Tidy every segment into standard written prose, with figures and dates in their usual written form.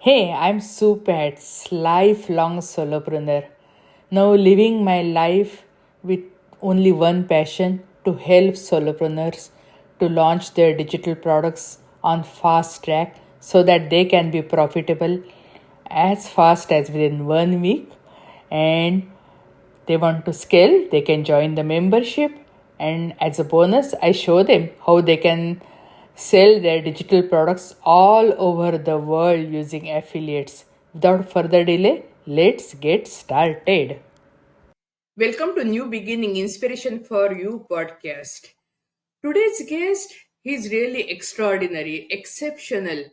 Hey, I'm Supats, lifelong solopreneur. Now living my life with only one passion to help solopreneurs to launch their digital products on fast track so that they can be profitable as fast as within 1 week, and they want to scale, they can join the membership. And as a bonus, I show them how they can sell their digital products all over the world using affiliates. Without further delay, let's get started. Welcome to New Beginning Inspiration for You podcast. Today's guest is really extraordinary, exceptional.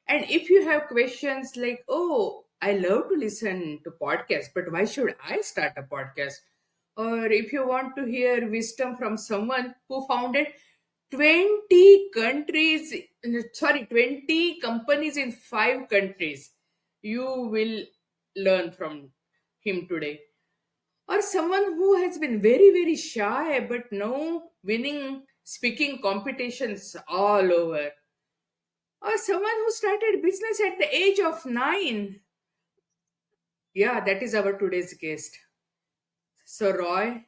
And if you have questions like, oh, I love to listen to podcasts, but why should I start a podcast? Or if you want to hear wisdom from someone who founded 20 countries, 20 companies in 5 countries, you will learn from him today. Or someone who has been very, very shy but now winning speaking competitions all over. Or someone who started business at the age of 9. Yeah, that is our today's guest. So, Roy,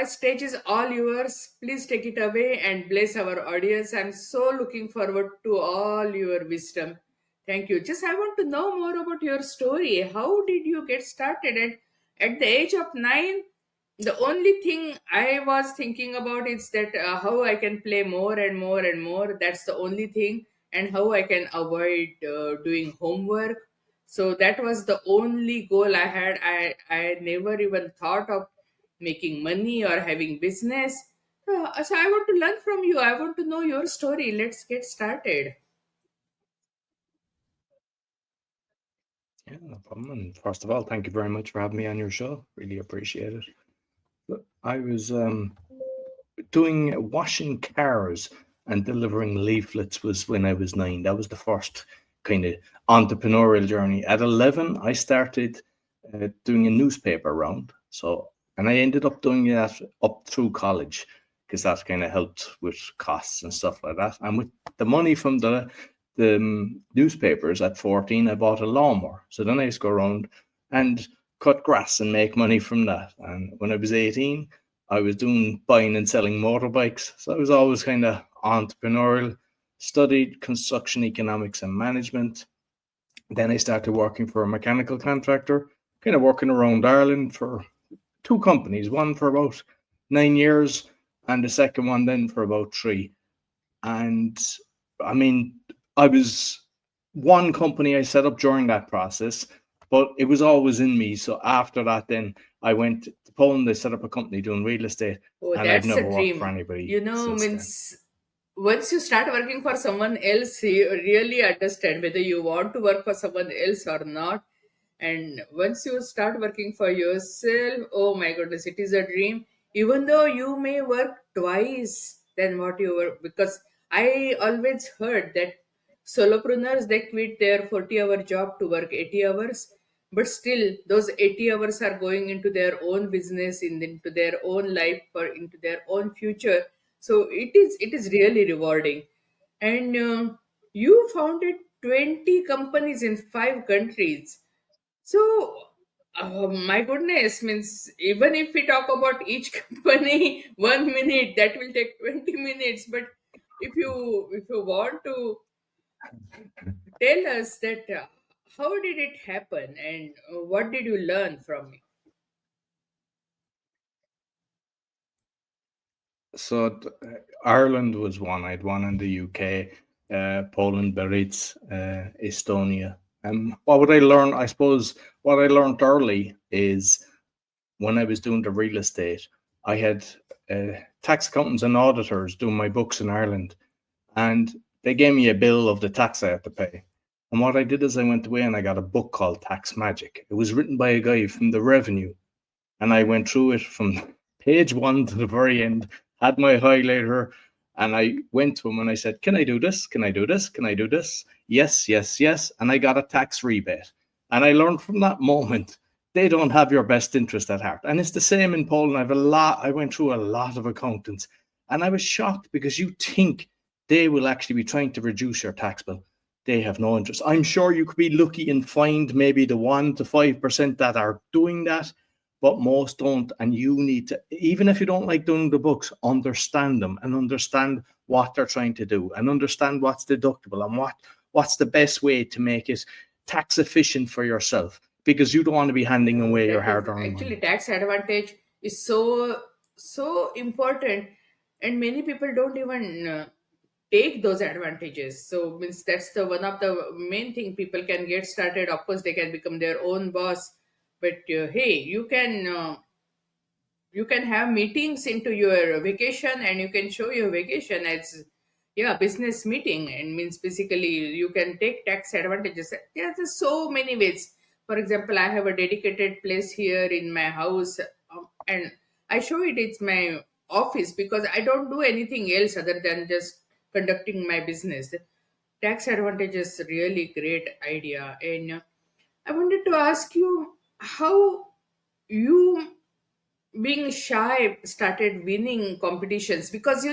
stage is all yours. Please take it away and bless our audience. I'm so looking forward to all your wisdom. Thank you. Just I want to know more about your story. How did you get started? At the age of 9, the only thing I was thinking about is that how I can play more and more and more. That's the only thing, and how I can avoid doing homework. So that was the only goal I had. I never even thought of making money or having business. So I want to learn from you. I want to know your story. Let's get started. Yeah, no problem. And first of all, thank you very much for having me on your show. Really appreciate it. Look, I was doing washing cars and delivering leaflets was when I was 9. That was the first kind of entrepreneurial journey. At 11, I started doing a newspaper round. So, and I ended up doing that up through college because that kind of helped with costs and stuff like that. And with the money from the newspapers at 14, I bought a lawnmower. So then I used to go around and cut grass and make money from that. And when I was 18, I was doing buying and selling motorbikes. So I was always kind of entrepreneurial, studied construction economics and management. Then I started working for a mechanical contractor, kind of working around Ireland for two companies, one for about 9 years and the second one then for about three. And I mean, I was one company I set up during that process, but it was always in me. So after that, then I went to Poland. I set up a company doing real estate, Oh, and I've that's never a worked for dream. anybody since then. Means once you start working for someone else, you really understand whether you want to work for someone else or not. And once you start working for yourself, oh my goodness, it is a dream. Even though you may work twice than what you were, because I always heard that solopreneurs they quit their 40-hour job to work 80 hours, but still those 80 hours are going into their own business, into their own life, or into their own future. So it is really rewarding. And you founded 20 companies in 5 countries. So, my goodness, means even if we talk about each company 1 minute, that will take 20 minutes. But if you want to tell us that how did it happen and what did you learn from it? So Ireland was one. I had one in the UK, Poland, Beritz, Estonia. What would I learn? I suppose what I learned early is when I was doing the real estate, I had tax accountants and auditors doing my books in Ireland, and they gave me a bill of the tax I had to pay. And what I did is I went away and I got a book called Tax Magic. It was written by a guy from the revenue, and I went through it from page one to the very end, had my highlighter, and I went to him and I said, "Can I do this? Can I do this? Can I do this? Yes, yes, yes." And I got a tax rebate. And I learned from that moment they don't have your best interest at heart. And it's the same in Poland. I went through a lot of accountants, and I was shocked because you think they will actually be trying to reduce your tax bill. they have no interest. I'm sure you could be lucky and find maybe the 1 to 5% that are doing that, but most don't. And you need to, even if you don't like doing the books, understand them and understand what they're trying to do and understand what's deductible and what's the best way to make it tax efficient for yourself, because you don't want to be handing away your That is hard-earned actually money. tax advantage is so important, and many people don't even take those advantages. So means that's the one of the main thing people can get started. Of course, they can become their own boss, but hey, you can have meetings into your vacation, and you can show your vacation as business meeting, and means basically you can take tax advantages. There's so many ways. For example, I have a dedicated place here in my house, and I show it, it's my office, because I don't do anything else other than just conducting my business. Tax advantage is really great idea. And I wanted to ask you how you, being shy, started winning competitions, because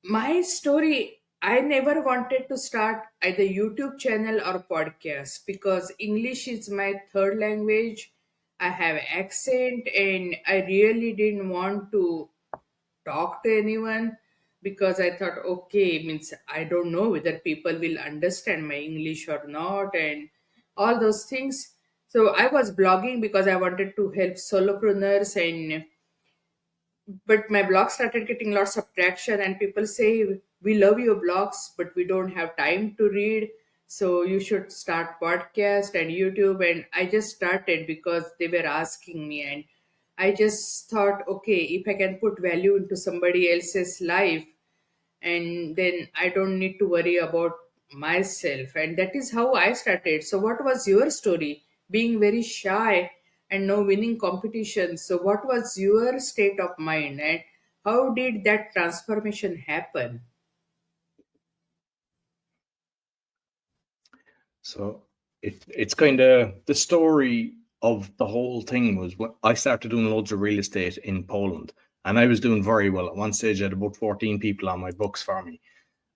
my story, I never wanted to start either YouTube channel or podcast, because English is my third language. I have accent, and I really didn't want to talk to anyone, because I thought, okay, means I don't know whether people will understand my English or not, and all those things. So I was blogging because I wanted to help solopreneurs, and but my blog started getting lots of traction, and people say, we love your blogs, but we don't have time to read, so you should start podcast and YouTube. And I just started because they were asking me, and I just thought, okay, if I can put value into somebody else's life, and then I don't need to worry about myself. And that is how I started. So what was your story? Being very shy and now winning competitions. So what was your state of mind, and how did that transformation happen? So it's kind of the story of the whole thing was when I started doing loads of real estate in Poland, and I was doing very well. At one stage, I had about 14 people on my books for me.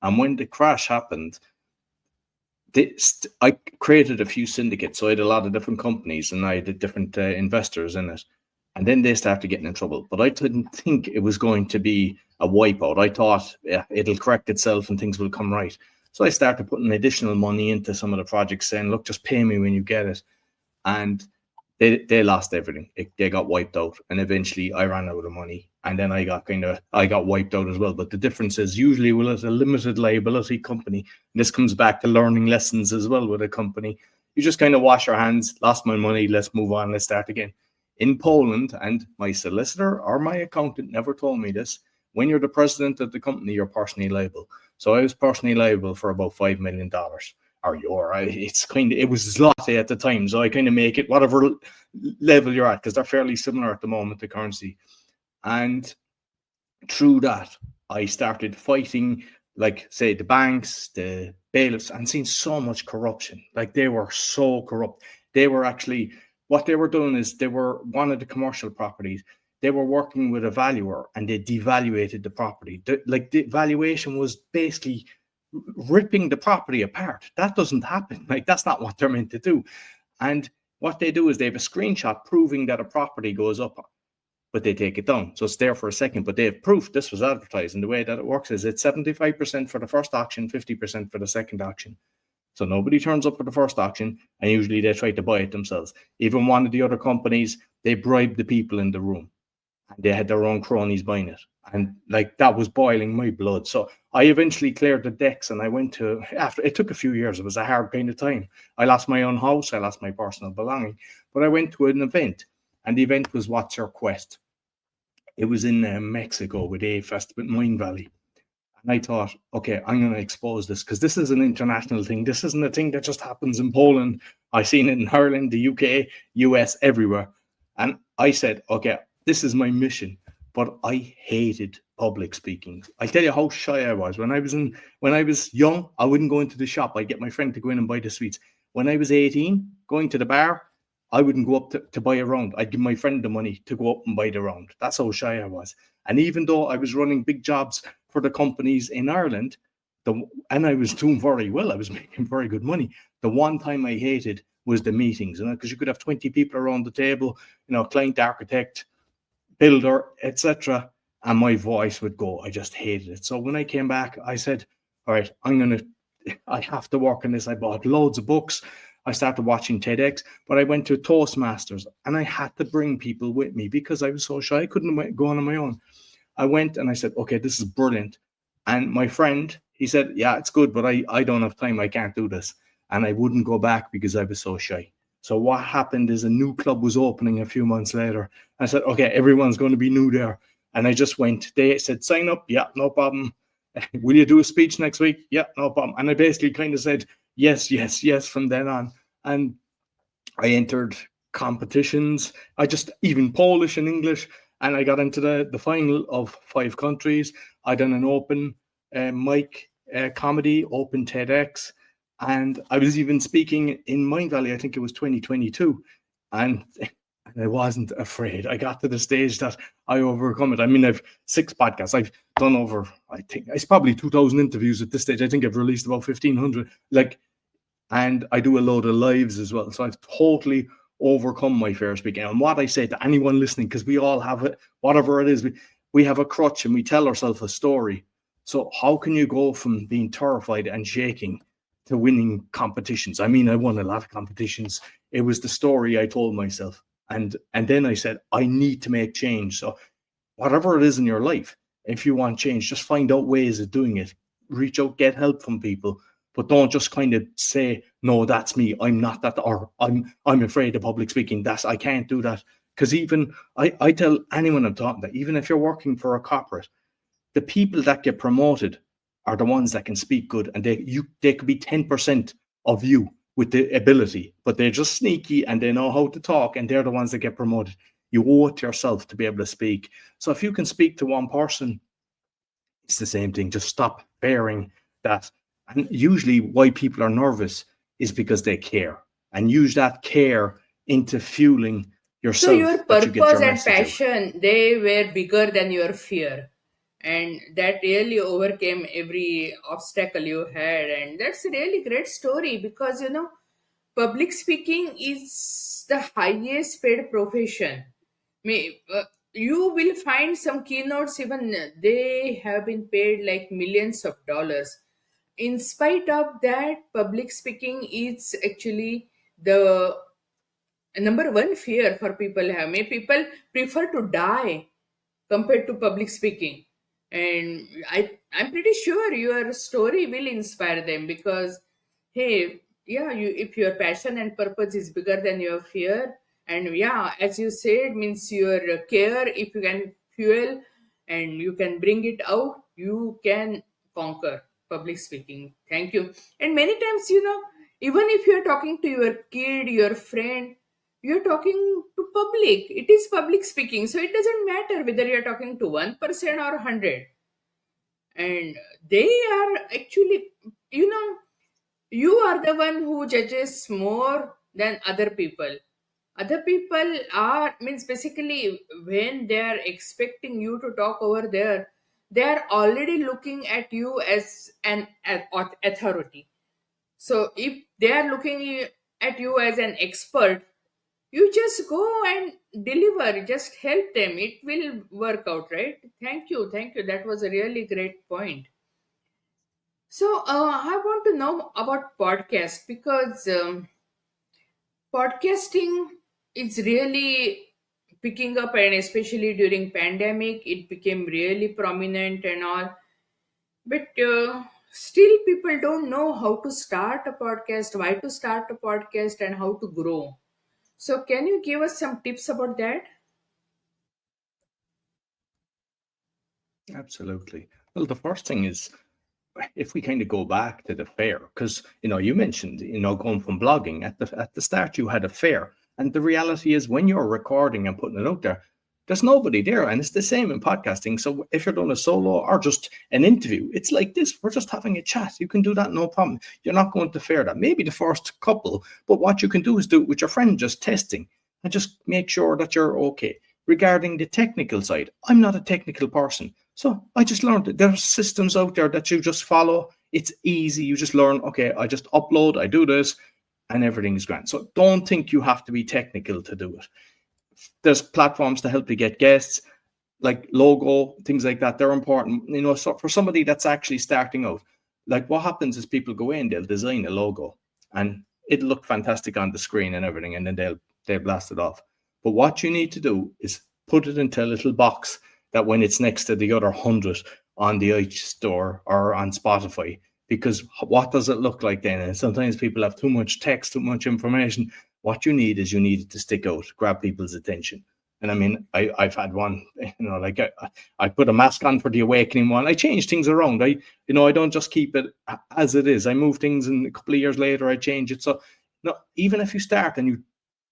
And when the crash happened, I created a few syndicates. So I had a lot of different companies, and I had different investors in it. And then they started getting in trouble. But I didn't think it was going to be a wipeout. I thought, yeah, it'll correct itself and things will come right. So I started putting additional money into some of the projects, saying, look, just pay me when you get it. And they lost everything. They got wiped out, and eventually I ran out of money, and then I got wiped out as well. But the difference is, usually with a limited liability company, and this comes back to learning lessons as well with a company, you just kind of wash your hands. Lost my money. Let's move on. Let's start again. In Poland, and my solicitor or my accountant never told me this, when you're the president of the company, you're personally liable. So I was personally liable for about $5 million. Or it was zloty at the time, so I kind of make it whatever level you're at, because they're fairly similar at the moment, the currency. And through that, I started fighting, like, say, the banks, the bailiffs, and seeing so much corruption. Like, they were so corrupt. They were actually, what they were doing is, they were one of the commercial properties. They were working with a valuer, and they devaluated the property. The valuation was basically ripping the property apart. That doesn't happen. Like, that's not what they're meant to do. And what they do is they have a screenshot proving that a property goes up, but they take it down. So it's there for a second, but they have proof this was advertised. And the way that it works is it's 75% for the first auction, 50% for the second auction. So nobody turns up for the first auction, and usually they try to buy it themselves. Even one of the other companies, they bribe the people in the room, and they had their own cronies buying it. And like, that was boiling my blood. So I eventually cleared the decks, and I went to, after it took a few years, it was a hard kind of time. I lost my own house, I lost my personal belonging, but I went to an event, and the event was What's Your Quest? It was in Mexico with A-Fest with Mine Valley. And I thought, okay, I'm going to expose this, because this is an international thing. This isn't a thing that just happens in Poland. I've seen it in Ireland, the UK, US, everywhere. And I said, okay, this is my mission. But I hated public speaking. I tell you how shy I was. When I was young, I wouldn't go into the shop. I'd get my friend to go in and buy the sweets. When I was 18, going to the bar, I wouldn't go up to buy a round. I'd give my friend the money to go up and buy the round. That's how shy I was. And even though I was running big jobs for the companies in Ireland, And I was doing very well. I was making very good money. The one time I hated was the meetings, because you could have 20 people around the table, client, architect, builder, etc. And my voice would go. I just hated it. So when I came back, I said, all right, I have to work on this. I bought loads of books. I started watching TEDx, but I went to Toastmasters and I had to bring people with me because I was so shy. I couldn't go on my own. I went and I said, okay, this is brilliant. And my friend, he said, yeah, it's good, but I don't have time. I can't do this. And I wouldn't go back because I was so shy. So what happened is a new club was opening a few months later. I said, okay, everyone's going to be new there. And I just went. They said, sign up. Yeah, no problem. Will you do a speech next week? Yeah, no problem. And I basically kind of said, yes, yes, yes, from then on. And I entered competitions. I just, even Polish and English, and I got into the final of 5 countries. I done an open mic comedy, open TEDx, and I was even speaking in Mind Valley. I think it was 2022, and I wasn't afraid. I got to the stage that I overcome it. I mean, I've 6 podcasts. I've done over, I think it's probably 2,000 interviews at this stage. I think I've released about 1,500. And I do a load of lives as well. So I've totally overcome my fear of speaking. And what I say to anyone listening, because we all have it, whatever it is, we have a crutch and we tell ourselves a story. So how can you go from being terrified and shaking to winning competitions? I mean, I won a lot of competitions. It was the story I told myself. And then I said, I need to make change. So whatever it is in your life, if you want change, just find out ways of doing it. Reach out, get help from people, but don't just kind of say, no, that's me. I'm not that, or I'm afraid of public speaking. I can't do that. Because even I tell anyone I'm talking to, even if you're working for a corporate, the people that get promoted are the ones that can speak good, and they could be 10% of you with the ability, but they're just sneaky and they know how to talk, and they're the ones that get promoted. You owe it to yourself to be able to speak. So if you can speak to one person, it's the same thing. Just stop bearing that. And usually why people are nervous is because they care, and use that care into fueling So your yourself that you get purpose your and message out. passion, they were bigger than your fear. And that really overcame every obstacle you had. And that's a really great story because, public speaking is the highest paid profession. You will find some keynotes, even they have been paid like millions of dollars. In spite of that, public speaking is actually the number one fear for people have. May people prefer to die compared to public speaking. And I'm pretty sure your story will inspire them because, hey, yeah, if your passion and purpose is bigger than your fear, and yeah, as you said, means your care, if you can fuel and you can bring it out, you can conquer public speaking. Thank you. And many times, even if you're talking to your kid, your friend, you're talking to public. It is public speaking, so it doesn't matter whether you're talking to one person or 100. And they are actually, you know you are the one who judges more than other people. Other people are, means basically, when they are expecting you to talk over there, they are already looking at you as an authority. So if they are looking at you as an expert, you just go and deliver, just help them, it will work out, right? Thank you, that was a really great point. So I want to know about podcast because podcasting is really picking up, and especially during pandemic it became really prominent and all. But still people don't know how to start a podcast, why to start a podcast, and how to grow. So can you give us some tips about that? Absolutely. Well, the first thing is, if we kind of go back to the fair, because you mentioned going from blogging at the start, you had a fair, and the reality is when you're recording and putting it out there, there's nobody there, and it's the same in podcasting. So if you're doing a solo or just an interview, it's like this: we're just having a chat. You can do that, no problem. You're not going to fair that. Maybe the first couple, but what you can do is do it with your friend, just testing, and just make sure that you're okay. Regarding the technical side, I'm not a technical person. So I just learned that there's systems out there that you just follow. It's easy. You just learn, okay, I just upload, I do this, and everything's grand. So don't think you have to be technical to do it. There's platforms to help you get guests, like logo, things like that. They're important. So for somebody that's actually starting out, like what happens is people go in, they'll design a logo and it'll look fantastic on the screen and everything, and then they'll blast it off. But what you need to do is put it into a little box that when it's next to the other 100 on the iStore or on Spotify, because what does it look like then? And sometimes people have too much text, too much information. What you need is you need it to stick out, grab people's attention. And I mean, I've had one, like I put a mask on for the awakening one. I change things around. I don't just keep it as it is. I move things, and a couple of years later, I change it. So, even if you start and you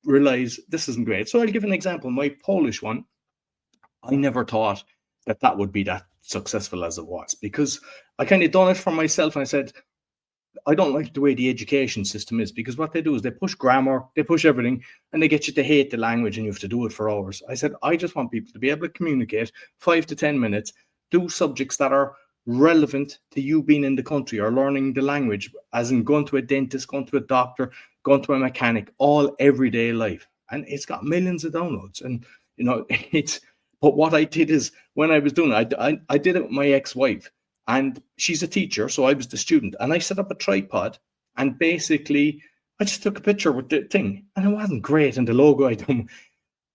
realize this isn't great. So I'll give an example. My Polish one, I never thought that would be that successful as it was, because I kind of done it for myself, and I said, I don't like the way the education system is, because what they do is they push grammar, they push everything, and they get you to hate the language and you have to do it for hours. I said, I just want people to be able to communicate 5 to 10 minutes, do subjects that are relevant to you being in the country or learning the language, as in going to a dentist, going to a doctor, going to a mechanic, all everyday life. And it's got millions of downloads. And, but what I did is, when I was doing it, I did it with my ex-wife. And she's a teacher, so I was the student. And I set up a tripod, and basically I just took a picture with the thing, and it wasn't great, and the logo I done.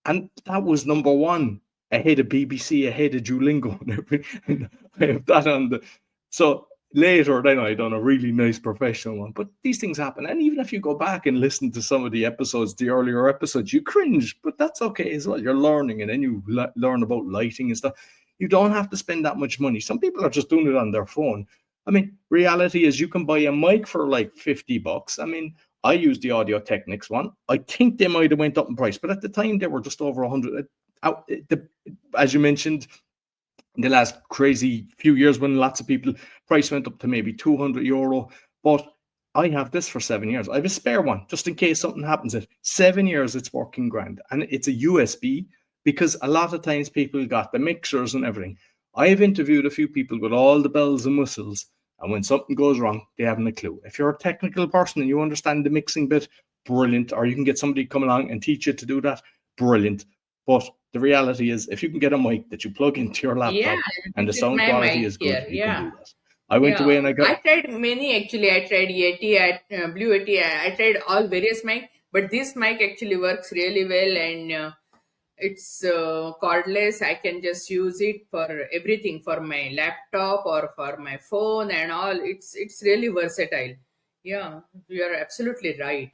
And that was number one, ahead of BBC, ahead of Duolingo, and everything. I have that on the. So later, then I done a really nice professional one. But these things happen, and even if you go back and listen to some of the episodes, the earlier episodes, you cringe, but that's okay as well. You're learning, and then you learn about lighting and stuff. You don't have to spend that much money. Some people are just doing it on their phone. I mean, reality is you can buy a mic for like $50. I mean, I used the Audio Technics one. I think they might have went up in price, but at the time they were just over 100. As you mentioned, in the last crazy few years, when lots of people, price went up to maybe €200. But I have this for 7 years. I have a spare one just in case something happens. At 7 years, it's working grand, and it's a USB. Because a lot of times people got the mixers and everything. I've interviewed a few people with all the bells and whistles, and when something goes wrong, they haven't a clue. If you're a technical person and you understand the mixing bit, brilliant. Or you can get somebody to come along and teach you to do that, brilliant. But the reality is, if you can get a mic that you plug into your Yeah, laptop and the this is sound my quality mic is good, here. you can Yeah. do that. I went away and I I got. tried many actually. I tried Yeti, Blue Yeti. I tried all various mic, but this mic actually works really well, and it's cordless. I can just use it for everything, for my laptop or for my phone and all. It's really versatile. Yeah, you are absolutely right.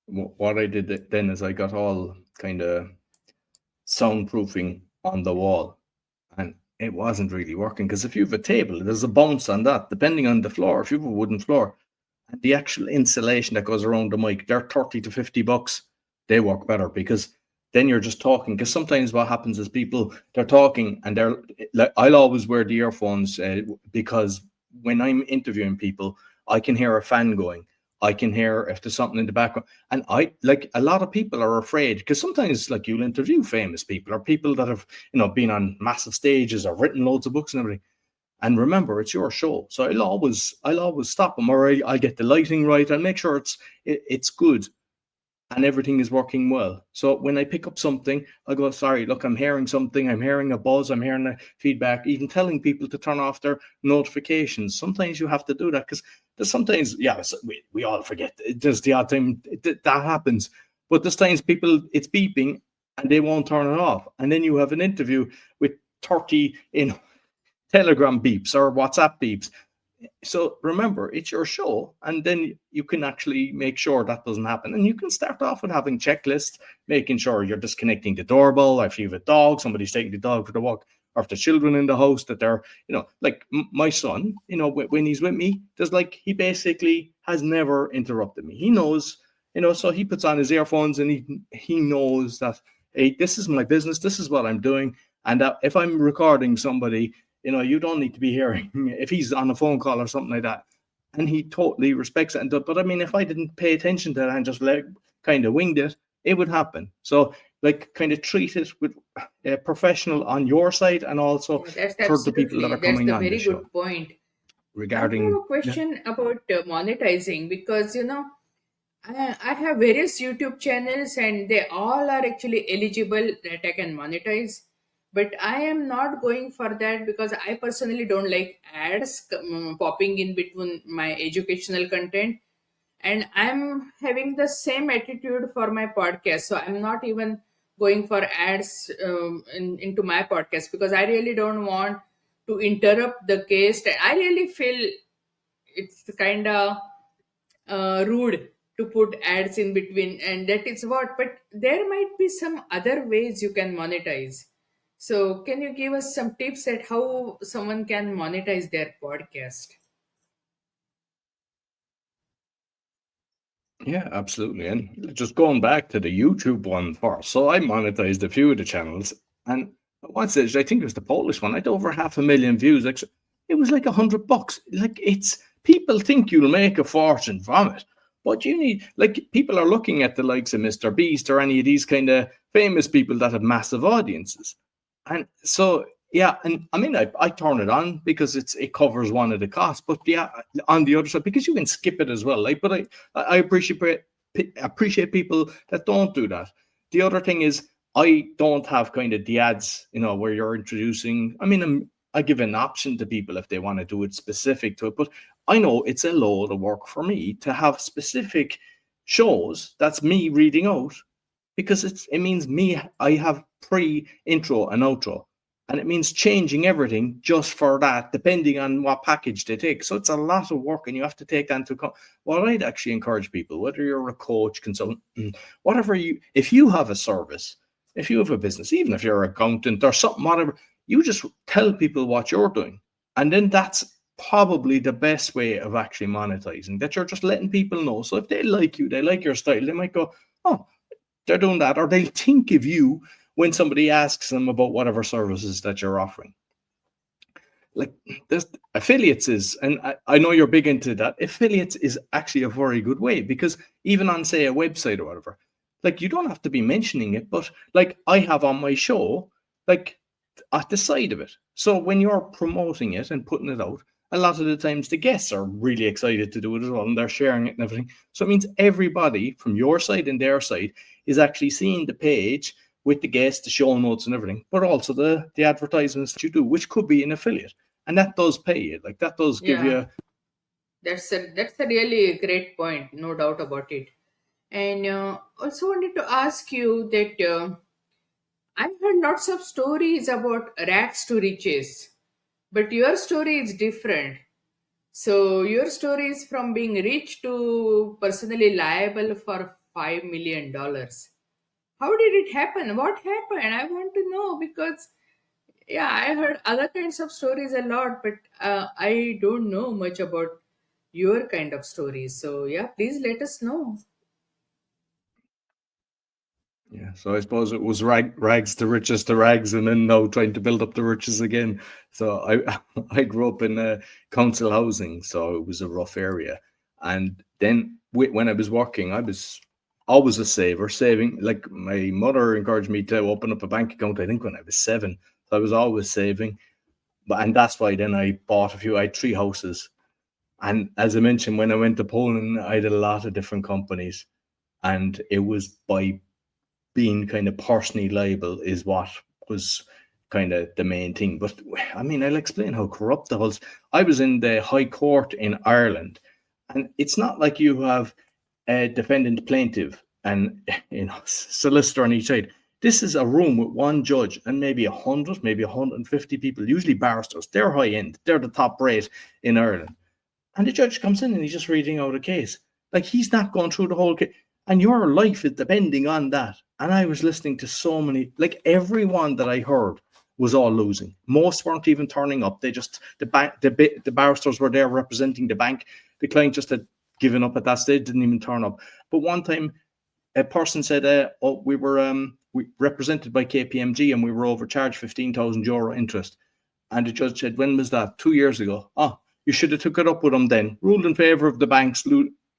What I did then is I got all kind of soundproofing on the wall, and it wasn't really working, because if you have a table, there's a bounce on that depending on the floor. If you have a wooden floor, and the actual insulation that goes around the mic, they're 30 to $50. They work better, because then you're just talking. Because sometimes what happens is people, they're talking and they're like, I'll always wear the earphones, because when I'm interviewing people, I can hear a fan going, I can hear if there's something in the background. And I, like, a lot of people are afraid, because sometimes, like, you'll interview famous people or people that have, been on massive stages or written loads of books and everything. And remember, it's your show, so I'll always stop them, or I'll get the lighting right. I'll make sure it's good and everything is working well. So when I pick up something, I go, sorry, look, I'm hearing something. I'm hearing a buzz. I'm hearing a feedback. Even telling people to turn off their notifications. Sometimes you have to do that, because there's sometimes, yeah, we all forget. There's the odd time that happens, but there's times people, it's beeping and they won't turn it off, and then you have an interview with 30 Telegram beeps or WhatsApp beeps. So remember, it's your show, and then you can actually make sure that doesn't happen. And you can start off with having checklists, making sure you're disconnecting the doorbell. If you have a dog, somebody's taking the dog for the walk, or if the children in the house, that they're, like my son, when he's with me, there's like, he basically has never interrupted me. He knows, so he puts on his earphones, and he knows that, hey, this is my business, this is what I'm doing, and that if I'm recording somebody, you don't need to be hearing if he's on a phone call or something like that. And he totally respects it. But I mean, if I didn't pay attention to that and just kind of winged it, it would happen. So like kind of treat it with a professional on your side and also Yeah, that's for the people that are absolutely, that's coming the on the very show good point. I have regarding. a question about monetizing, because I have various YouTube channels and they all are actually eligible that I can monetize. But I am not going for that because I personally don't like ads popping in between my educational content. And I'm having the same attitude for my podcast. So I'm not even going for ads into my podcast because I really don't want to interrupt the guest. I really feel it's kind of rude to put ads in between, and that is what. But there might be some other ways you can monetize. So can you give us some tips at how someone can monetize their podcast? Yeah, absolutely. And just going back to the YouTube one first. So I monetized a few of the channels, and what's it? I think it was the Polish one. I had over 500,000 views. Like, it was like $100. Like, it's people think you'll make a fortune from it, but you need, like, people are looking at the likes of Mr. Beast or any of these kind of famous people that have massive audiences, and so yeah, and I mean, I turn it on because it covers one of the costs, but yeah, on the other side, because you can skip it as well. Like, but I appreciate people that don't do that. The other thing is I don't have kind of the ads, where you're introducing. I mean, I give an option to people if they want to do it specific to it, but I know it's a load of work for me to have specific shows. That's me reading out because it means me. I have pre, intro, and outro, and it means changing everything just for that, depending on what package they take. So it's a lot of work, and you have to take that into account. What I'd actually encourage people, whether you're a coach, consultant, whatever if you have a service, if you have a business, even if you're an accountant or something, whatever, you just tell people what you're doing, and then that's probably the best way of actually monetizing. That you're just letting people know. So if they like you, they like your style, they might go, oh, they're doing that, or they'll think of you when somebody asks them about whatever services that you're offering. Like this affiliates is, and I know you're big into that. Affiliates is actually a very good way because even on, say, a website or whatever, like you don't have to be mentioning it, but like I have on my show, like at the side of it. So when you're promoting it and putting it out, a lot of the times the guests are really excited to do it as well, and they're sharing it and everything. So it means everybody from your side and their side is actually seeing the page with the guests, the show notes and everything, but also the advertisements that you do, which could be an affiliate. And that does pay you. Like that does give Yeah, you. that's a really great point, no doubt about it. And also wanted to ask you that I've heard lots of stories about rags to riches, but your story is different. So your story is from being rich to personally liable for $5 million. How did it happen? What happened? I want to know because yeah, I heard other kinds of stories a lot, but I don't know much about your kind of stories. So yeah, please let us know. Yeah, so I suppose it was rags to riches to rags, and then now trying to build up the riches again. So I I grew up in council housing, so it was a rough area. And then when I was working, I was always a saver, saving. Like my mother encouraged me to open up a bank account. I think when I was 7, so I was always saving. But and that's why then I bought a few. I had 3 houses, and as I mentioned, when I went to Poland, I had a lot of different companies, and it was by being kind of personally liable is what was kind of the main thing. But I mean, I'll explain how corrupt the whole. I was in the High Court in Ireland, and it's not like you have a defendant, plaintiff, and solicitor on each side. This is a room with one judge and maybe 100, maybe 150 people, usually barristers. They're high end. They're the top rate in Ireland. And the judge comes in and he's just reading out a case. Like he's not going through the whole case. And your life is depending on that. And I was listening to so many, like everyone that I heard was all losing. Most weren't even turning up. They just, the barristers were there representing the bank. The client just had given up at that stage, didn't even turn up. But one time a person said, oh, we represented by KPMG and we were overcharged €15,000 interest. And the judge said, when was that? 2 years ago. Oh, you should have took it up with them then. Ruled in favor of the banks,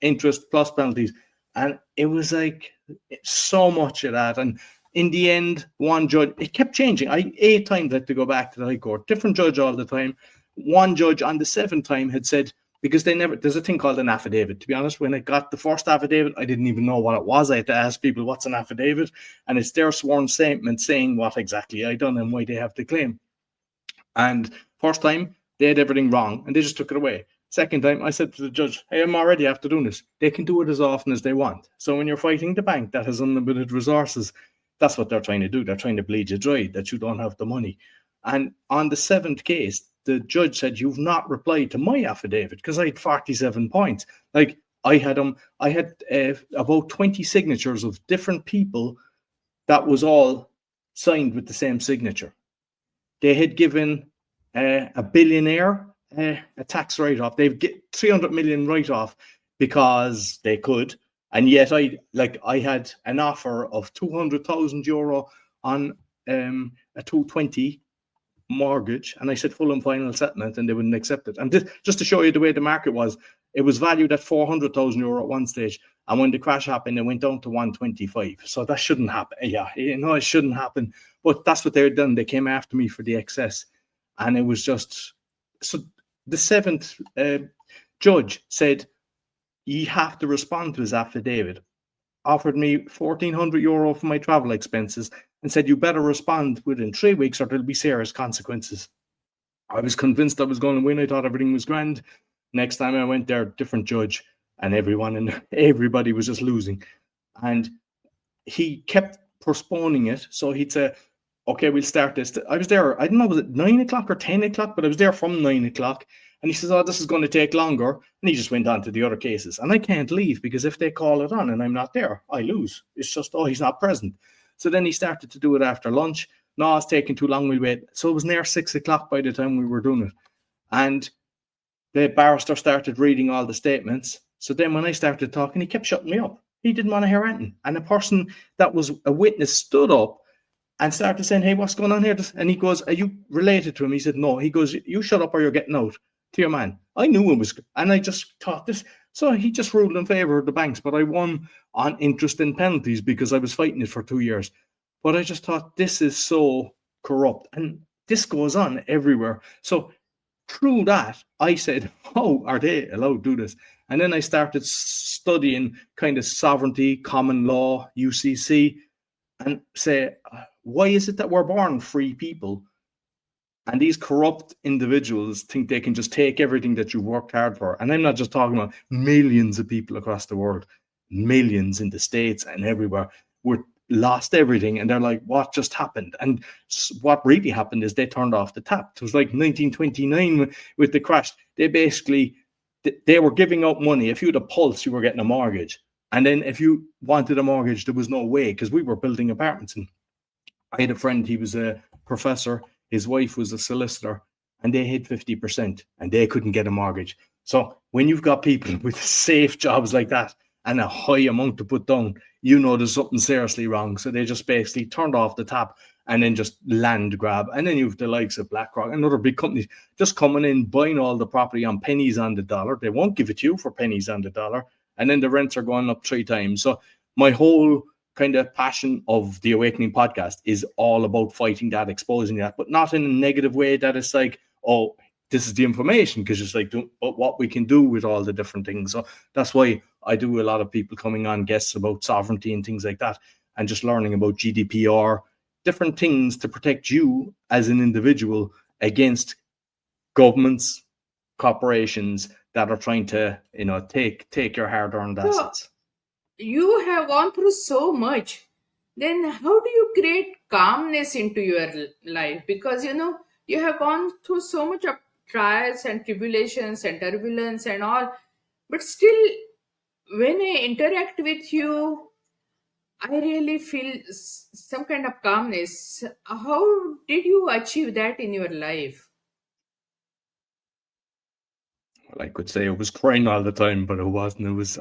interest plus penalties. And it was like so much of that. And in the end, one judge, it kept changing. 8 times had to go back to the High Court, different judge all the time. One judge on the 7th time had said, because there's a thing called an affidavit. To be honest, when I got the first affidavit, I didn't even know what it was. I had to ask people, what's an affidavit? And it's their sworn statement saying what exactly I done and why they have the claim. And first time, they had everything wrong and they just took it away. Second time, I said to the judge, hey, I'm already after doing this. They can do it as often as they want. So when you're fighting the bank that has unlimited resources, that's what they're trying to do. They're trying to bleed you dry, that you don't have the money. And on the 7th case, the judge said, you've not replied to my affidavit, because I had 47 points. Like, I had about 20 signatures of different people that was all signed with the same signature. They had given a billionaire a tax write-off. They've get 300 million write-off because they could. And yet I had an offer of 200,000 euro on a 220 mortgage, and I said full and final settlement, and they wouldn't accept it. And this, just to show you the way the market was, it was valued at 400,000 euro at one stage, and when the crash happened, it went down to 125. So that shouldn't happen. Yeah, it shouldn't happen. But that's what they had done. They came after me for the excess, and it was just so. The 7th judge said, "You have to respond to his affidavit." Offered me 1,400 euro for my travel expenses and said, you better respond within 3 weeks or there'll be serious consequences. I was convinced I was going to win. I thought everything was grand. Next time I went there, different judge, and everybody was just losing. And he kept postponing it. So he'd say, okay, we'll start this. I was there, I don't know, was it 9 o'clock or 10 o'clock? But I was there from 9 o'clock. And he says, oh, this is going to take longer. And he just went on to the other cases. And I can't leave, because if they call it on and I'm not there, I lose. It's just, oh, he's not present. So then he started to do it after lunch. No, it's taking too long, we'll wait. So it was near 6 o'clock by the time we were doing it. And the barrister started reading all the statements. So then when I started talking, he kept shutting me up. He didn't want to hear anything. And a person that was a witness stood up and started saying, hey, what's going on here? And he goes, are you related to him? He said, no. He goes, you shut up or you're getting out. To your man. I knew it was, and I just thought this. So he just ruled in favor of the banks, but I won on interest and penalties because I was fighting it for 2 years. But I just thought, this is so corrupt, and this goes on everywhere. So through that, I said, oh, are they allowed to do this? And then I started studying kind of sovereignty, common law, UCC, and say, why is it that we're born free people? And these corrupt individuals think they can just take everything that you've worked hard for. And I'm not just talking about millions of people across the world, millions in the States and everywhere, lost everything. And they're like, what just happened? And what really happened is they turned off the tap. It was like 1929 with the crash. They were giving out money. If you had a pulse, you were getting a mortgage. And then if you wanted a mortgage, there was no way, because we were building apartments. And I had a friend, he was a professor. His wife was a solicitor, and they hid 50%, and they couldn't get a mortgage. So when you've got people with safe jobs like that and a high amount to put down, you know there's something seriously wrong. So they just basically turned off the tap and then just land grab. And then you've the likes of BlackRock and other big companies just coming in, buying all the property on pennies on the dollar. They won't give it to you for pennies on the dollar. And then the rents are going up 3 times. So my whole kind of passion of the Awakening podcast is all about fighting that, exposing that, but not in a negative way that it's like, oh, this is the information, because it's like, but what we can do with all the different things. So that's why I do a lot of people coming on guests about sovereignty and things like that, and just learning about GDPR, different things to protect you as an individual against governments, corporations that are trying to, take your hard-earned assets. You have gone through so much. Then how do you create calmness into your life? Because you have gone through so much of trials and tribulations and turbulence and all, but still, when I interact with you, I really feel some kind of calmness. How did you achieve that in your life? Well, I could say I was crying all the time, but it wasn't. It was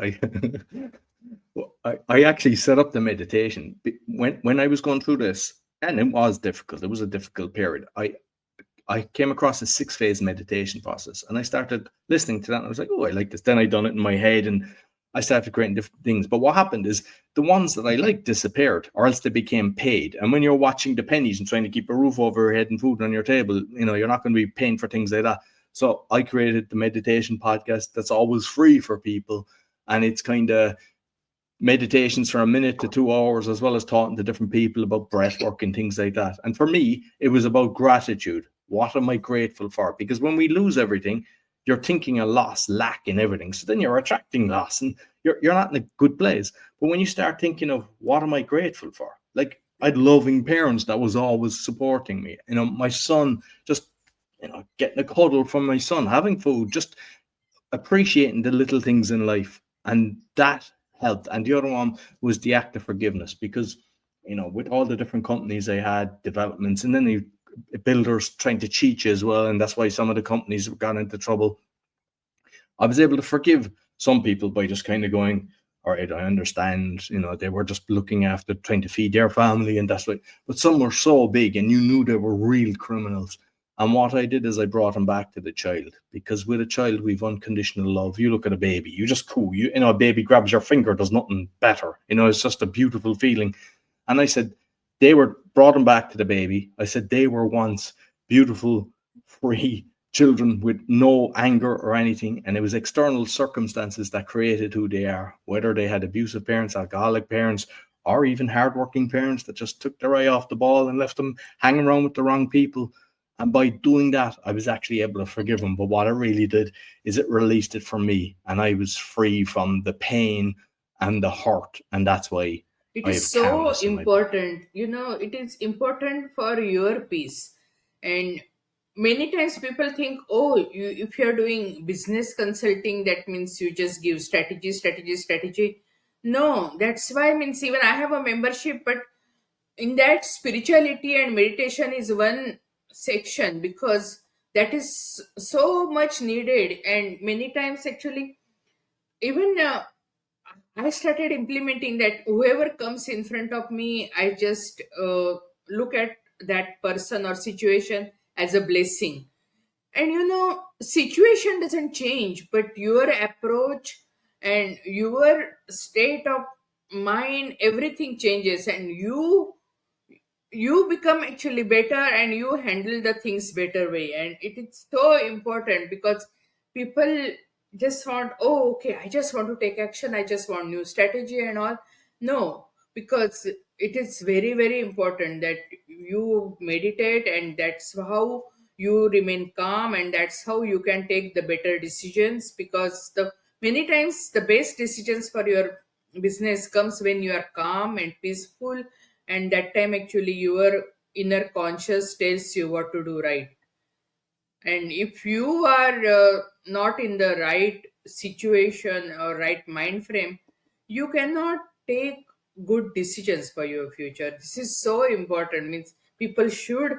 I actually set up the meditation when I was going through this, and it was difficult. It was a difficult period. I came across a 6-phase meditation process, and I started listening to that. And I was like, oh, I like this. Then I done it in my head, and I started creating different things. But what happened is the ones that I liked disappeared, or else they became paid. And when you're watching the pennies and trying to keep a roof over your head and food on your table, you're not going to be paying for things like that. So I created the meditation podcast that's always free for people. And it's kind of meditations for a minute to 2 hours, as well as talking to different people about breath work and things like that. And for me, it was about gratitude. What am I grateful for? Because when we lose everything, you're thinking a loss, lack in everything. So then you're attracting loss and you're not in a good place. But when you start thinking of what am I grateful for? Like, I had loving parents that was always supporting me. My son, just, getting a cuddle from my son, having food, just appreciating the little things in life. And that helped. And the other one was the act of forgiveness, because, with all the different companies I had, developments, and then the builders trying to cheat you as well. And that's why some of the companies got into trouble. I was able to forgive some people by just kind of going, all right, I understand, they were just looking after trying to feed their family, and that's why. But some were so big and you knew they were real criminals. And what I did is I brought them back to the child, because with a child, we've unconditional love. You look at a baby, you just cool. A baby grabs your finger, does nothing better. It's just a beautiful feeling. And I said, they were brought them back to the baby. I said, they were once beautiful, free children with no anger or anything. And it was external circumstances that created who they are, whether they had abusive parents, alcoholic parents, or even hardworking parents that just took their eye off the ball and left them hanging around with the wrong people. And by doing that, I was actually able to forgive them. But what it really did is it released it from me, and I was free from the pain and the hurt. And that's why It I is have so calmness in my book. important. It is important for your peace. And many times people think, oh, if you're doing business consulting, that means you just give strategy, strategy, strategy. No, that's why, means even I have a membership, but in that, spirituality and meditation is one section, because that is so much needed. And many times, actually, even I started implementing that. Whoever comes in front of me, I just look at that person or situation as a blessing. And situation doesn't change, but your approach and your state of mind, everything changes, and you become actually better, and you handle the things better way. And it is so important, because people just want, oh, okay, I just want to take action, I just want new strategy and all. No, because it is very, very important that you meditate, and that's how you remain calm, and that's how you can take the better decisions. Because the many times the best decisions for your business comes when you are calm and peaceful, and that time actually your inner conscious tells you what to do, right? And if you are not in the right situation or right mind frame, you cannot take good decisions for your future. This is so important, means people should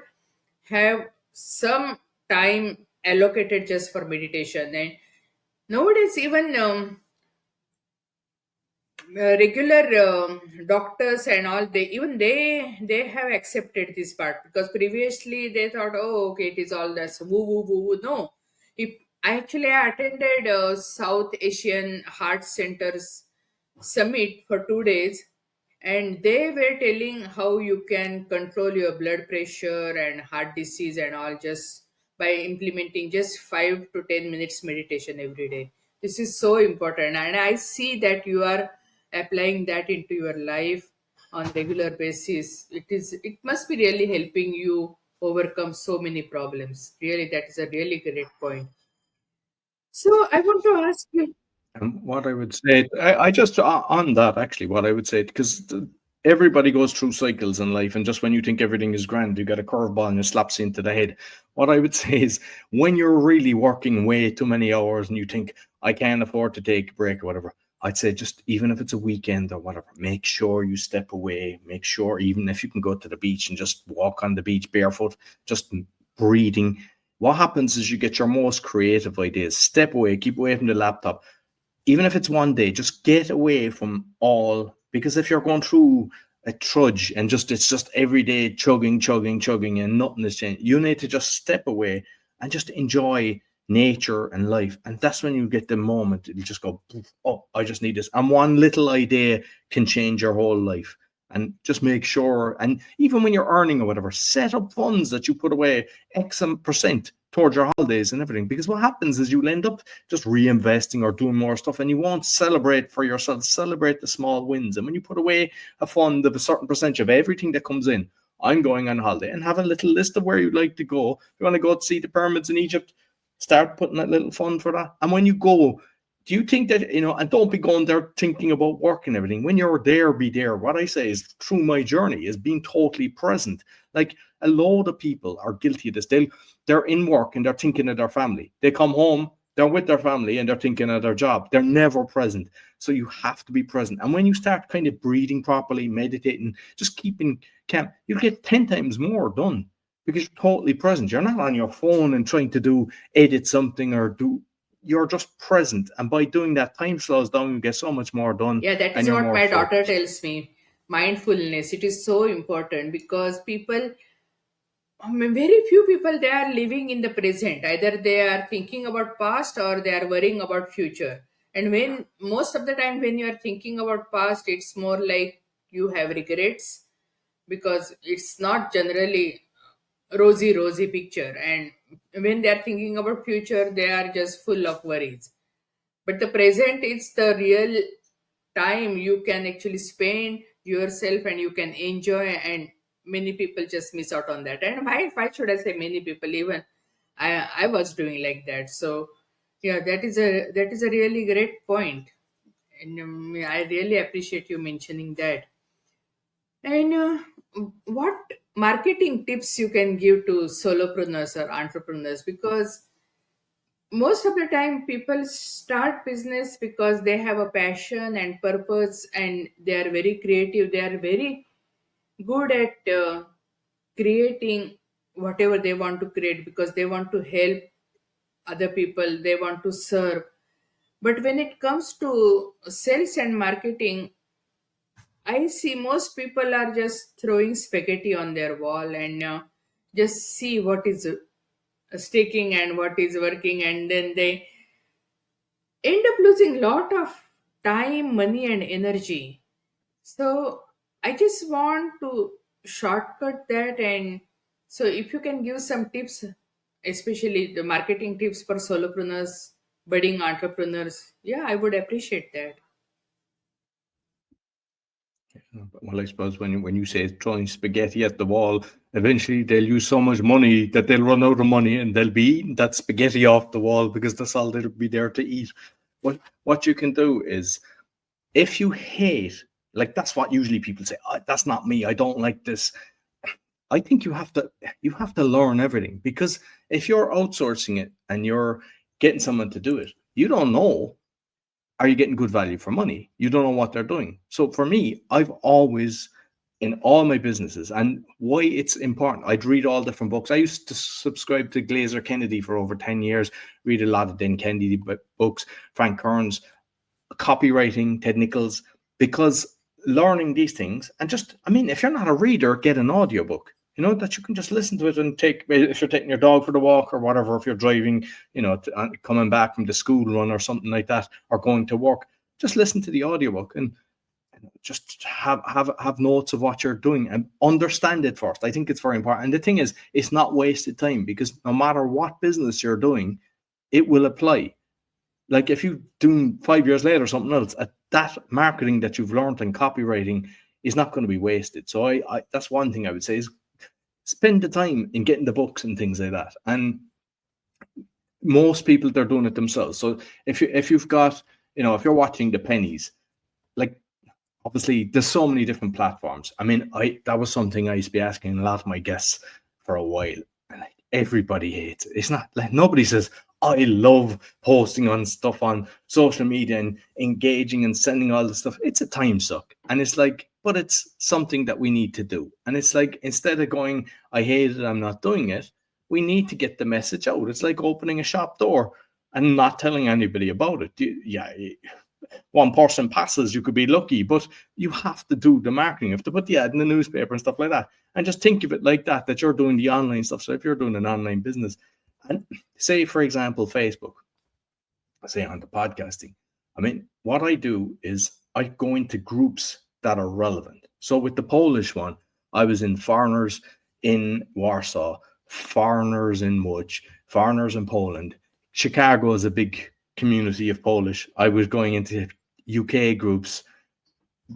have some time allocated just for meditation. And nowadays, even regular doctors and all, they have accepted this part, because previously they thought, oh, okay, it is all this woo woo woo woo. No, if I attended South Asian Heart Centers summit for 2 days, and they were telling how you can control your blood pressure and heart disease and all, just by implementing just 5 to 10 minutes meditation every day. This is so important, and I see that you are applying that into your life on regular basis. It must be really helping you overcome so many problems. Really, that is a really great point. So I want to ask you. And what I would say, I just on that actually, what I would say, because everybody goes through cycles in life, and just when you think everything is grand, you get a curveball and it slaps you into the head. What I would say is, when you're really working way too many hours and you think, I can't afford to take a break or whatever, I'd say, just even if it's a weekend or whatever, make sure you step away. Make sure, even if you can go to the beach and just walk on the beach barefoot, just breathing. What happens is you get your most creative ideas. Step away, keep away from the laptop. Even if it's one day, just get away from all, because if you're going through a trudge and it's just every day chugging, chugging, chugging, and nothing is changing, you need to just step away and just enjoy nature and life. And that's when you get the moment, you just go, oh, I just need this. And one little idea can change your whole life. And just make sure, and even when you're earning or whatever, set up funds that you put away X percent towards your holidays and everything. Because what happens is you'll end up just reinvesting or doing more stuff, and you won't celebrate for yourself, celebrate the small wins. And when you put away a fund of a certain percentage of everything that comes in, I'm going on holiday, and have a little list of where you'd like to go. If you want to go to see the pyramids in Egypt, start putting that little fund for that. And when you go, do you think that, and don't be going there thinking about work and everything. When you're there, be there. What I say is, through my journey, is being totally present. Like, a load of people are guilty of this. They're in work and they're thinking of their family. They come home, they're with their family and they're thinking of their job. They're never present. So you have to be present. And when you start kind of breathing properly, meditating, just keeping calm, you'll get 10 times more done, because you're totally present. You're not on your phone and trying to edit something or you're just present. And by doing that, time slows down, you get so much more done. Yeah, that and is you're what more my daughter focused. tells me. Mindfulness, it is so important, because people, very few people, they are living in the present. Either they are thinking about past or they are worrying about future. And when most of the time when you are thinking about past, it's more like you have regrets, because it's not generally rosy picture. And when they are thinking about future, they are just full of worries. But the present, it's the real time you can actually spend yourself and you can enjoy. And many people just miss out on that. And why should I say many people? Even I was doing like that. So yeah, that is a really great point. And I really appreciate you mentioning that. And what marketing tips you can give to solopreneurs or entrepreneurs? Because most of the time people start business because they have a passion and purpose, and they are very creative. They are very good at creating whatever they want to create, because they want to help other people, they want to serve. But when it comes to sales and marketing, I see most people are just throwing spaghetti on their wall, and just see what is sticking and what is working, and then they end up losing lot of time, money, and energy. So I just want to shortcut that. And so if you can give some tips, especially the marketing tips for solopreneurs, budding entrepreneurs, yeah, I would appreciate that. Well, I suppose when you say throwing spaghetti at the wall, eventually they'll use so much money that they'll run out of money, and they'll be eating that spaghetti off the wall, because that's all they'll be there to eat. What you can do is, if you hate, like, that's what usually people say, "Oh, that's not me, I don't like this." I think you have to learn everything, because if you're outsourcing it and you're getting someone to do it, you don't know, are you getting good value for money? You don't know what they're doing. So for me, I've always, in all my businesses, and why it's important, I'd read all different books. I used to subscribe to Glazer Kennedy for over 10 years, read a lot of Dan Kennedy books, Frank Kern's, copywriting, Ted Nichols, because learning these things, and just, I mean, if you're not a reader, get an audiobook, that you can just listen to it and take, if you're taking your dog for the walk or whatever, if you're driving, coming back from the school run or something like that, or going to work, just listen to the audiobook and just have notes of what you're doing and understand it first. I think it's very important. And the thing is, it's not wasted time, because no matter what business you're doing, it will apply. Like, if you do 5 years later something else, that marketing that you've learned in copywriting is not going to be wasted. So I that's one thing I would say, is spend the time in getting the books and things like that. And most people, they're doing it themselves. So if you've got, if you're watching the pennies, like, obviously there's so many different platforms. I mean, that was something I used to be asking a lot of my guests for a while. And like, everybody hates it. It's not like, nobody says, I love posting on stuff on social media and engaging and sending all the stuff. It's a time suck. And it's like, but it's something that we need to do. And it's like, instead of going, I hate it, I'm not doing it, we need to get the message out. It's like opening a shop door and not telling anybody about it. Yeah, one person passes, you could be lucky, but you have to do the marketing. You have to put the ad in the newspaper and stuff like that. And just think of it like that you're doing the online stuff. So if you're doing an online business, And say, for example, Facebook, say on the podcasting. I mean, what I do is I go into groups that are relevant. So with the Polish one, I was in foreigners in Warsaw, foreigners in Łódź, foreigners in Poland. Chicago is a big community of Polish. I was going into UK groups,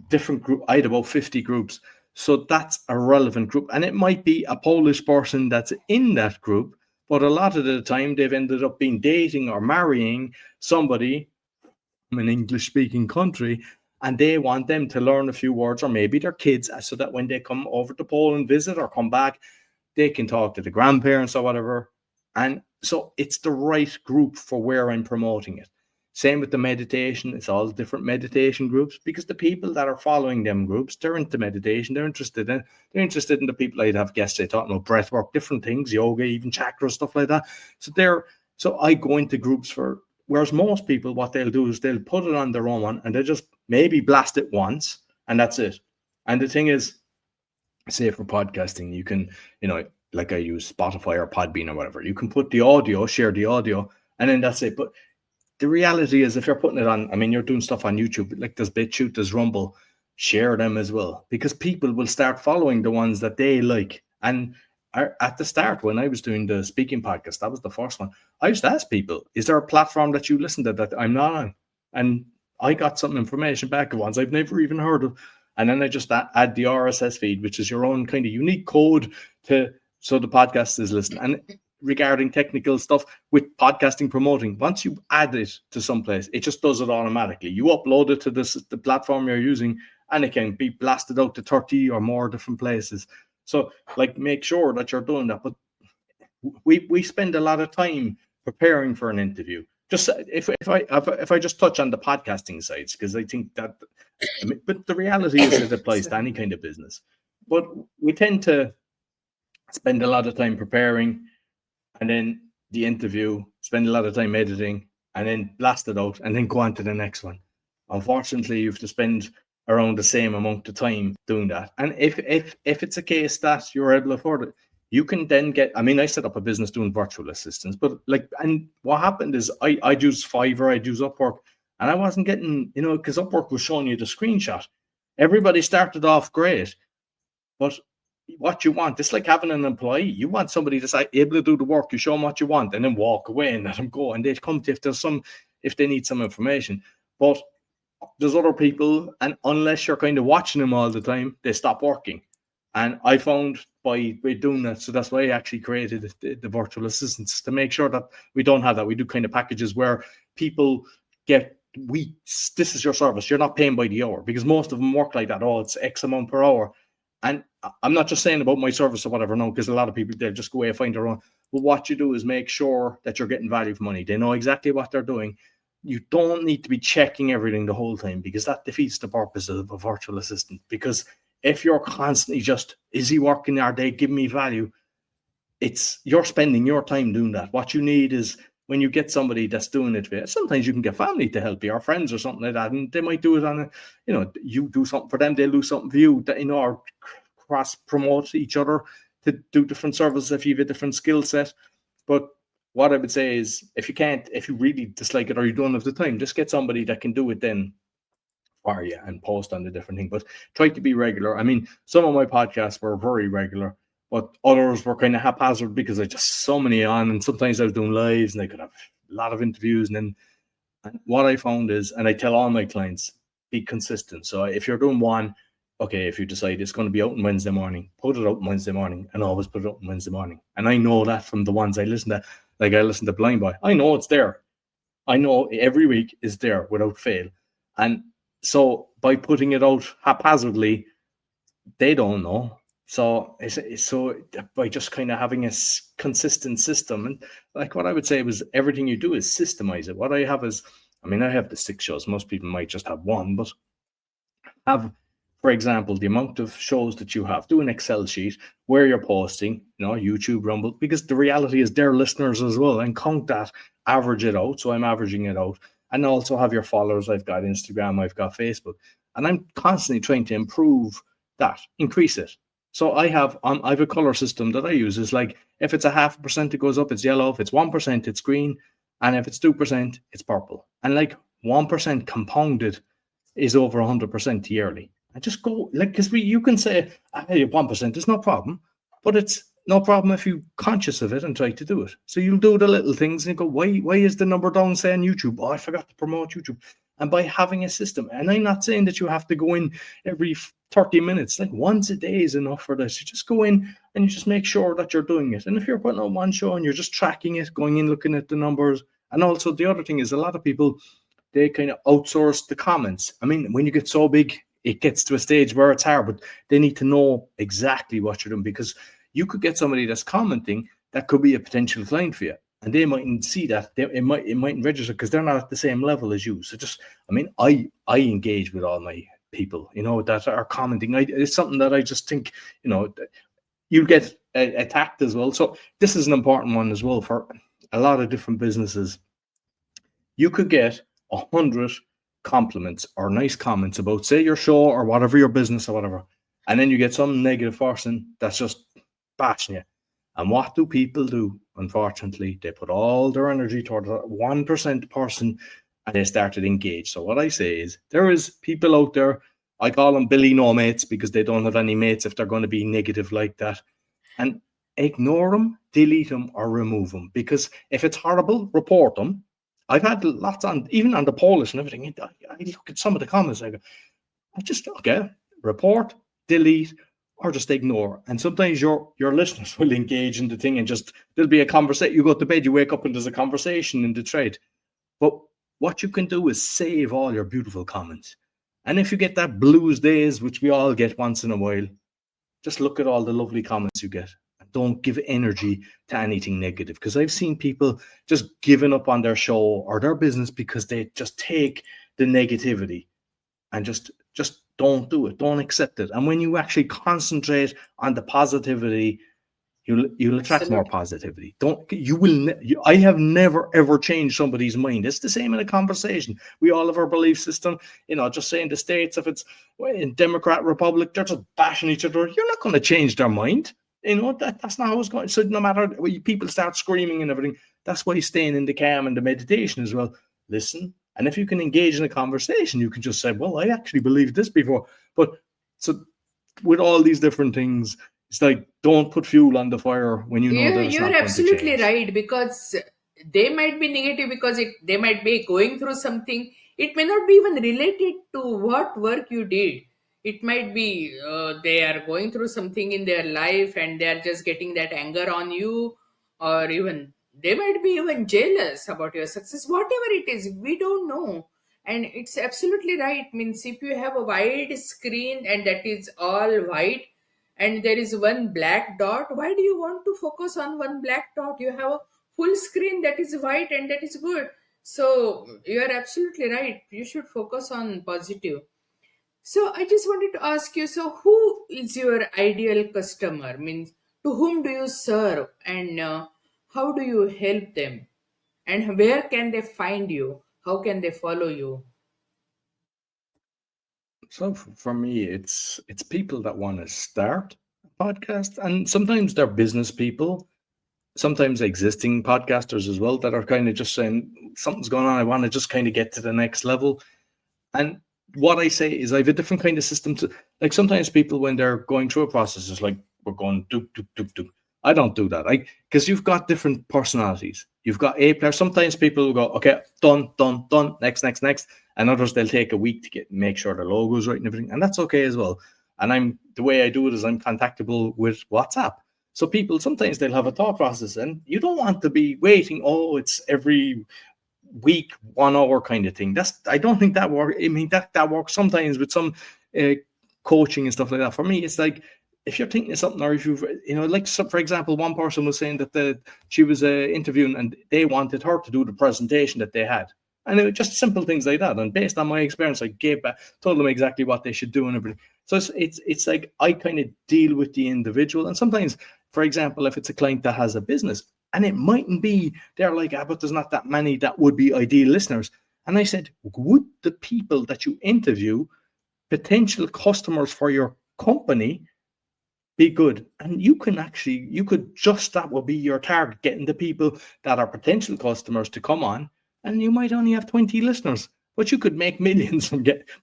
different group. I had about 50 groups. So that's a relevant group. And it might be a Polish person that's in that group, but a lot of the time they've ended up being dating or marrying somebody from an English speaking country, and they want them to learn a few words, or maybe their kids, so that when they come over to Poland, visit or come back, they can talk to the grandparents or whatever. And so it's the right group for where I'm promoting it. Same with the meditation. It's all different meditation groups, because the people that are following them groups, they're into meditation. They're interested in the people. I'd have guests, they talk about breath work, different things, yoga, even chakra, stuff like that. So I go into groups for, whereas most people, what they'll do is they'll put it on their own one and they just maybe blast it once and that's it. And the thing is, say for podcasting, you can, like I use Spotify or Podbean or whatever, you can put the audio, share the audio, and then that's it. But the reality is, if you're putting it on, I mean, you're doing stuff on YouTube, like there's BitChute, there's Rumble, share them as well, because people will start following the ones that they like. And at the start, when I was doing the speaking podcast, that was the first one, I used to ask people, is there a platform that you listen to that I'm not on? And I got some information back of ones I've never even heard of. And then I just add the RSS feed, which is your own kind of unique code so the podcast is listening. And regarding technical stuff with podcasting promoting, once you add it to someplace, it just does it automatically. You upload it to the platform you're using, and it can be blasted out to 30 or more different places. So like, make sure that you're doing that. But we spend a lot of time preparing for an interview. Just if I just touch on the podcasting sides, because I think that, but the reality is it applies to any kind of business. But we tend to spend a lot of time preparing, and then the interview, spend a lot of time editing, and then blast it out, and then go on to the next one. Unfortunately, you have to spend around the same amount of time doing that. And if it's a case that you're able to afford it, you can then get, I mean, I set up a business doing virtual assistants, but and what happened is I'd use Fiverr, I'd use Upwork, and I wasn't getting, because Upwork was showing you the screenshot. Everybody started off great, but what you want, it's like having an employee. You want somebody that's able to do the work, you show them what you want, and then walk away and let them go. And they come to if they need some information. But there's other people, and unless you're kind of watching them all the time, they stop working. And I found by doing that, so that's why I actually created the virtual assistants, to make sure that we don't have that. We do kind of packages where people get weeks. This is your service. You're not paying by the hour, because most of them work like that. Oh, it's X amount per hour. And I'm not just saying about my service or whatever, no, because a lot of people, they'll just go away and find their own. But what you do is make sure that you're getting value for money. They know exactly what they're doing. You don't need to be checking everything the whole time, because that defeats the purpose of a virtual assistant. Because if you're constantly just, is he working? Are they giving me value? You're spending your time doing that. What you need is, when you get somebody that's doing it, sometimes you can get family to help you, or friends or something like that, and they might do it on you do something for them, they'll do something for you, that, or cross promote each other to do different services if you have a different skill set. But what I would say is, if you really dislike it or you don't have the time, just get somebody that can do it then for you and post on the different thing. But try to be regular. I mean, some of my podcasts were very regular, but others were kind of haphazard, because I just so many on, and sometimes I was doing lives and I could have a lot of interviews. And what I found is, and I tell all my clients, be consistent. So if you're doing one, okay, if you decide it's going to be out on Wednesday morning, put it out on Wednesday morning, and always put it out on Wednesday morning. And I know that from the ones I listen to, like I listen to Blind Boy, I know it's there. I know every week is there without fail. And so by putting it out haphazardly, they don't know. So by just kind of having a consistent system, and like what I would say was, everything you do is systemize it. What I have is, I mean, I have the 6 shows. Most people might just have one, but have, for example, the amount of shows that you have. Do an Excel sheet where you're posting, YouTube, Rumble, because the reality is they're listeners as well, and count that, average it out. So I'm averaging it out, and also have your followers. I've got Instagram, I've got Facebook, and I'm constantly trying to improve that, increase it. So I have a color system that I use. Is like if it's a 0.5%, it goes up, it's yellow. If it's 1%, it's green, and if it's 2%, it's purple. And like 1% compounded is over 100% yearly. And just go like because you can say, hey, 1% is no problem, but it's no problem if you're conscious of it and try to do it. So you'll do the little things and you go, why is the number down saying YouTube? Oh, I forgot to promote YouTube. And by having a system, and I'm not saying that you have to go in every 30 minutes, like once a day is enough for this. You just go in and you just make sure that you're doing it. And if you're putting on one show and you're just tracking it, going in, looking at the numbers. And also the other thing is a lot of people, they kind of outsource the comments. I mean, when you get so big, it gets to a stage where it's hard, but they need to know exactly what you're doing, because you could get somebody that's commenting that could be a potential client for you, and they mightn't see that. It mightn't register because they're not at the same level as you. So just, I mean, I engage with all my people, that are commenting. It's something that I just think, you get attacked as well. So this is an important one as well for a lot of different businesses. You could get 100 compliments or nice comments about, say, your show or whatever, your business or whatever, and then you get some negative person that's just bashing you. And what do people do? Unfortunately, they put all their energy toward that 1% person and they started engage. So what I say is, there is people out there, I call them Billy No Mates, because they don't have any mates if they're going to be negative like that. And ignore them, delete them, or remove them. Because if it's horrible, report them. I've had lots even on the Polish and everything. I look at some of the comments, I go, okay, report, delete, or just ignore. And sometimes your listeners will engage in the thing and just, there'll be a conversation. You go to bed, you wake up and there's a conversation in the thread. But what you can do is save all your beautiful comments. And if you get that blues days, which we all get once in a while, just look at all the lovely comments you get. Don't give energy to anything negative, because I've seen people just giving up on their show or their business because they just take the negativity and just don't do it. Don't accept it. And when you actually concentrate on the positivity, you'll attract more positivity. I have never ever changed somebody's mind. It's the same in a conversation. We all have our belief system. Just say in the States, if it's in Democrat Republic, they're just bashing each other. You're not going to change their mind. That's not how it's going. So no matter when people start screaming and everything, that's why staying in the calm and the meditation as well. Listen, and if you can engage in a conversation, you can just say, well, I actually believed this before. But so with all these different things, it's like, don't put fuel on the fire when you know that it's not You're going to absolutely change. right, because they might be negative because they might be going through something. It may not be even related to what work you did. It might be they are going through something in their life and they are just getting that anger on you, or even they might be even jealous about your success. Whatever it is, we don't know. And it's absolutely right. Means if you have a wide screen and that is all white, and there is one black dot, why do you want to focus on one black dot? You have a full screen that is white and that is good. So you are absolutely right, you should focus on positive. So I just wanted to ask you, so who is your ideal customer? Means to whom do you serve, and how do you help them, and where can they find you, how can they follow you? So for me, it's people that want to start a podcast, and sometimes they're business people, sometimes existing podcasters as well, that are kind of just saying something's going on. I want to just kind of get to the next level. And what I say is, I have a different kind of system to, like, sometimes people, when they're going through a process, it's like, we're going do do do do. I don't do that. Because you've got different personalities. You've got A players. Sometimes people will go, okay, done, next, and others, they'll take a week to make sure the logo's right and everything, and that's okay as well. And the way I do it is I'm contactable with WhatsApp. So people, sometimes they'll have a thought process, and you don't want to be waiting. Oh, it's every week, 1 hour kind of thing. I don't think that works. I mean, that works sometimes with some coaching and stuff like that. For me, it's like, if you're thinking of something, or if you've, like, so for example, one person was saying that she was interviewing and they wanted her to do the presentation that they had. And it was just simple things like that. And based on my experience, I told them exactly what they should do and everything. So it's like, I kind of deal with the individual. And sometimes, for example, if it's a client that has a business, and it mightn't be, they're like, but there's not that many that would be ideal listeners. And I said, would the people that you interview, potential customers for your company, be good. And you could just, that will be your target, getting the people that are potential customers to come on, and you might only have 20 listeners, but you could make millions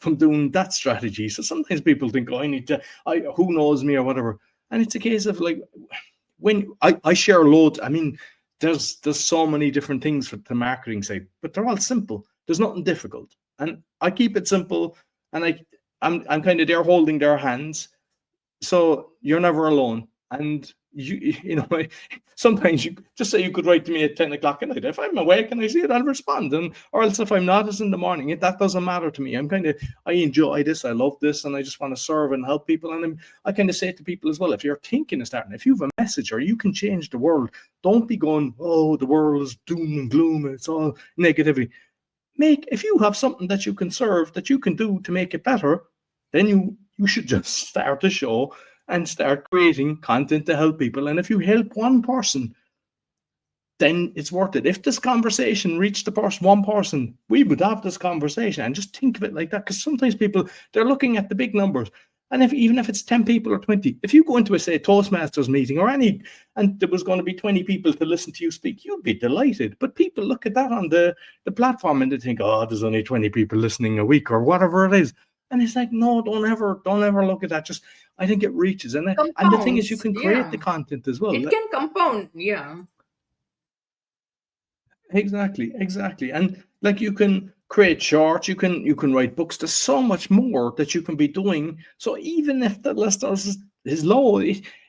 from doing that strategy. So sometimes people think, oh, who knows me or whatever. And it's a case of like, when I share loads, I mean, there's so many different things for the marketing side, but they're all simple. There's nothing difficult. And I keep it simple, and I'm kind of there holding their hands. So you're never alone. And you know, sometimes you just say you could write to me at 10 o'clock at night. If I'm awake and I see it, I'll respond. Or else if I'm not, it's in the morning. That doesn't matter to me. I enjoy this, I love this, and I just want to serve and help people. And I kind of say to people as well, if you're thinking of starting, if you have a message or you can change the world, don't be going, oh, the world is doom and gloom, it's all negativity. If you have something that you can serve, that you can do to make it better, then you should just start the show and start creating content to help people. And if you help one person, then it's worth it. If this conversation reached one person, we would have this conversation. And just think of it like that, because sometimes people, they're looking at the big numbers. And even if it's 10 people or 20, if you go into say Toastmasters meeting or and there was going to be 20 people to listen to you speak, you'd be delighted. But people look at that on the platform and they think, oh, there's only 20 people listening a week or whatever it is. And it's like, no, don't ever look at that. Just, I think it reaches. And the thing is, you can create the content as well. It can compound, yeah. Exactly. And like, you can create shorts, you can write books. There's so much more that you can be doing. So even if the listeners is low,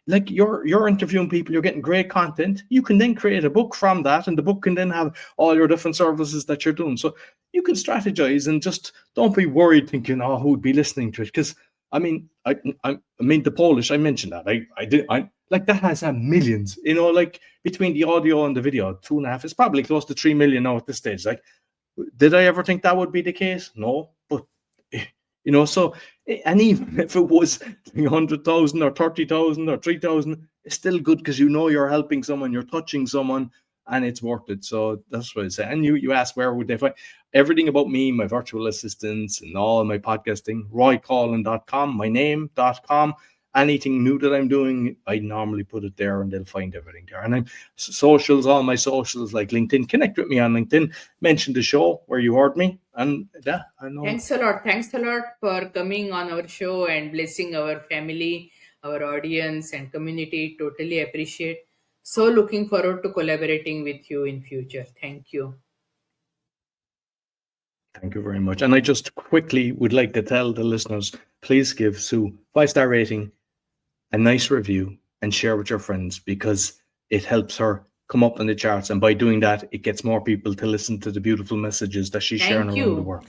like you're interviewing people, you're getting great content, you can then create a book from that, and the book can then have all your different services that you're doing. So you can strategize, and just don't be worried thinking, oh, who'd be listening to it? Because I mean, the Polish, I mentioned that. I like, that has millions, like between the audio and the video, 2.5, it's probably close to 3 million now at this stage. Like, did I ever think that would be the case? No, but so, and even if it was 100,000 or 30,000 or 3,000, it's still good, because you're helping someone, you're touching someone, and it's worth it. So that's what I say. And you ask, where would they find everything about me, my virtual assistants and all my podcasting? RoyCoughlan.com, my name.com. Anything new that I'm doing, I normally put it there, and they'll find everything there. And I'm all my socials, like LinkedIn. Connect with me on LinkedIn. Mention the show where you heard me. And yeah, I know. Thanks a lot for coming on our show and blessing our family, our audience and community. Totally appreciate. So looking forward to collaborating with you in future. Thank you. Thank you very much. And I just quickly would like to tell the listeners, please give Sue 5-star rating, a nice review, and share with your friends, because it helps her come up in the charts. And by doing that, it gets more people to listen to the beautiful messages that she's sharing around the world.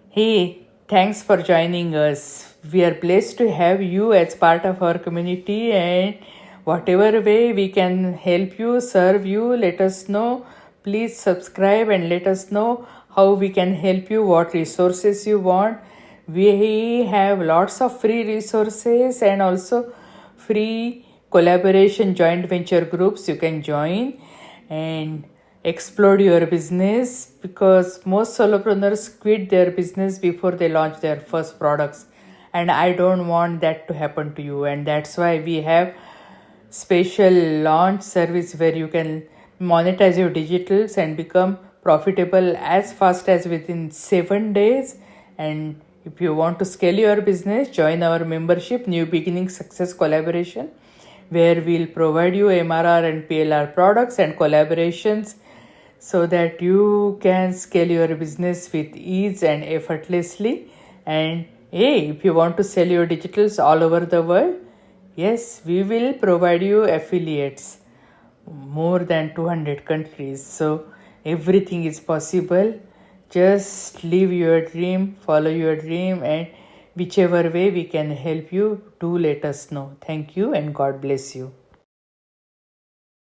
Hey, thanks for joining us. We are blessed to have you as part of our community, and whatever way we can help you, serve you, let us know. Please subscribe and let us know how we can help you, what resources you want. We have lots of free resources and also free collaboration joint venture groups you can join and explode your business, because most solopreneurs quit their business before they launch their first products, and I don't want that to happen to you. And that's why we have special launch service where you can monetize your digitals and become profitable as fast as within 7 days. And if you want to scale your business, join our membership New Beginning Success Collaboration, where we'll provide you MRR and PLR products and collaborations so that you can scale your business with ease and effortlessly. And hey, if you want to sell your digitals all over the world, yes, we will provide you affiliates, more than 200 countries. So everything is possible. Just live your dream, follow your dream, and whichever way we can help you, do let us know. Thank you and God bless you.